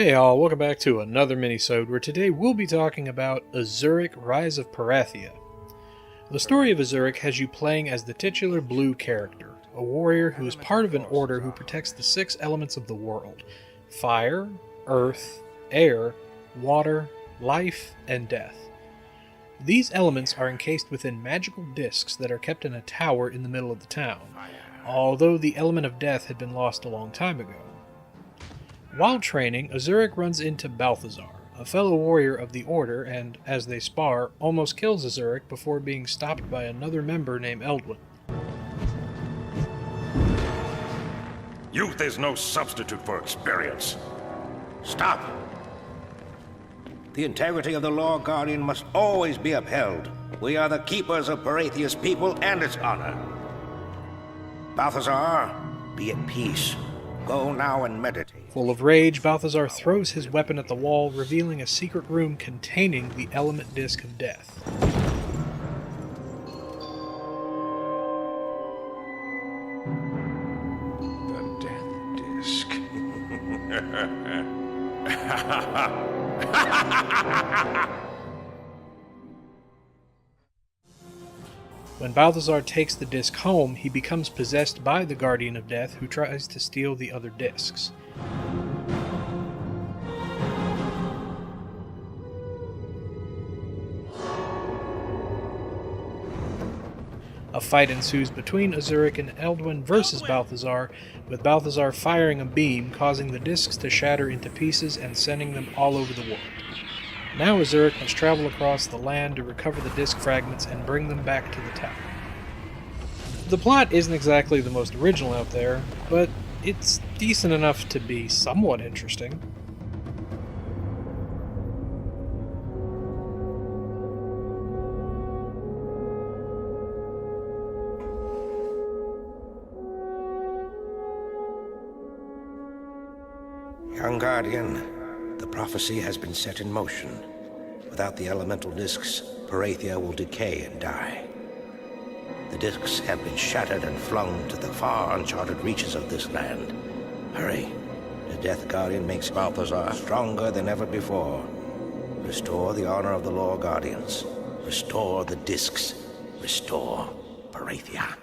Hey all, welcome back to another Mini-Sode, where today we'll be talking about Azurik, Rise of Perathia. The story of Azurik has you playing as the titular blue character, a warrior who is part of an order who protects the 6 elements of the world: fire, earth, air, water, life, and death. These elements are encased within magical discs that are kept in a tower in the middle of the town, although the element of death had been lost a long time ago. While training, Azurik runs into Balthazar, a fellow warrior of the Order, and, as they spar, almost kills Azurik before being stopped by another member named Eldwin. Youth is no substitute for experience. Stop! The integrity of the Law Guardian must always be upheld. We are the keepers of Perathia's people and its honor. Balthazar, be at peace. Go now and meditate. Full of rage, Balthazar throws his weapon at the wall, revealing a secret room containing the element disc of death. The death disc. When Balthazar takes the disc home, he becomes possessed by the Guardian of Death, who tries to steal the other discs. A fight ensues between Azurik and Eldwin versus Balthazar, with Balthazar firing a beam, causing the discs to shatter into pieces and sending them all over the world. Now Azurik must travel across the land to recover the disc fragments and bring them back to the tower. The plot isn't exactly the most original out there, but it's decent enough to be somewhat interesting. Young Guardian, the prophecy has been set in motion. Without the elemental discs, Perathia will decay and die. The discs have been shattered and flung to the far uncharted reaches of this land. Hurry. The Death Guardian makes Balthazar stronger than ever before. Restore the honor of the Law Guardians. Restore the discs. Restore Perathia.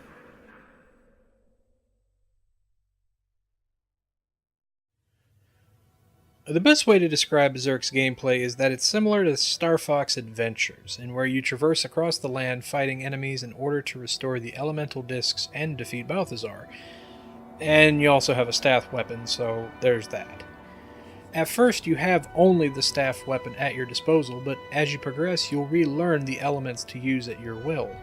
The best way to describe Azurik's gameplay is that it's similar to Star Fox Adventures, in where you traverse across the land fighting enemies in order to restore the elemental discs and defeat Balthazar. And you also have a staff weapon, so there's that. At first you have only the staff weapon at your disposal, but as you progress you'll relearn the elements to use at your will.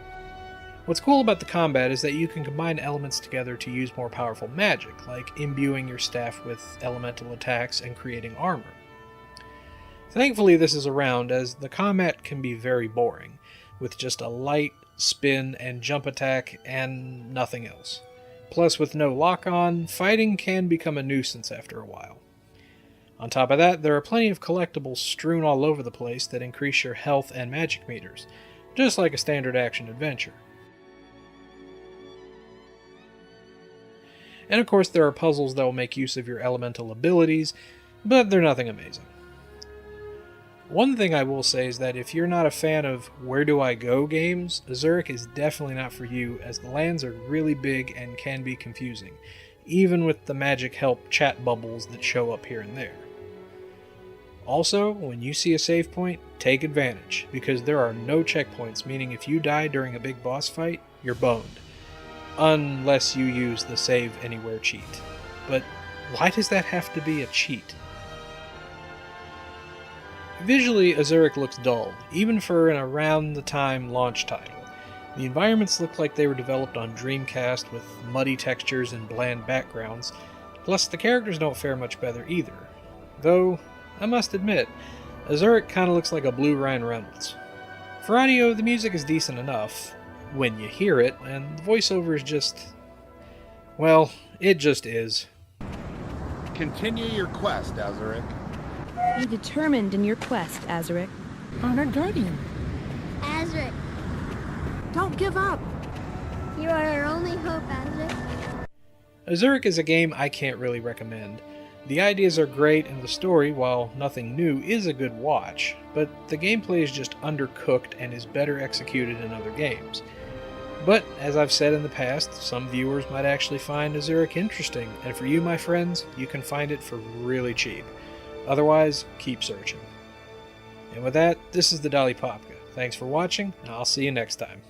What's cool about the combat is that you can combine elements together to use more powerful magic, like imbuing your staff with elemental attacks and creating armor. Thankfully this is around, as the combat can be very boring, with just a light, spin, and jump attack and nothing else. Plus, with no lock-on, fighting can become a nuisance after a while. On top of that, there are plenty of collectibles strewn all over the place that increase your health and magic meters, just like a standard action adventure. And of course there are puzzles that will make use of your elemental abilities, but they're nothing amazing. One thing I will say is that if you're not a fan of where do I go games, Azurik is definitely not for you, as the lands are really big and can be confusing, even with the magic help chat bubbles that show up here and there. Also, when you see a save point, take advantage, because there are no checkpoints, meaning if you die during a big boss fight, you're boned. Unless you use the save anywhere cheat. But why does that have to be a cheat? Visually, Azurik looks dull, even for an around-the-time launch title. The environments look like they were developed on Dreamcast with muddy textures and bland backgrounds, plus the characters don't fare much better either. Though, I must admit, Azurik kinda looks like a blue Ryan Reynolds. For audio, the music is decent enough, when you hear it, and the voiceover is just... well, it just is. Continue your quest, Azurik. Be determined in your quest, Azurik. Honored Guardian. Azurik, Don't give up. you are our only hope, Azurik. Azurik is a game I can't really recommend. The ideas are great, and the story, while nothing new, is a good watch, but the gameplay is just undercooked and is better executed in other games. But, as I've said in the past, some viewers might actually find Azurik interesting, and for you, my friends, you can find it for really cheap. Otherwise, keep searching. And with that, this is the Dolly Popka. Thanks for watching, and I'll see you next time.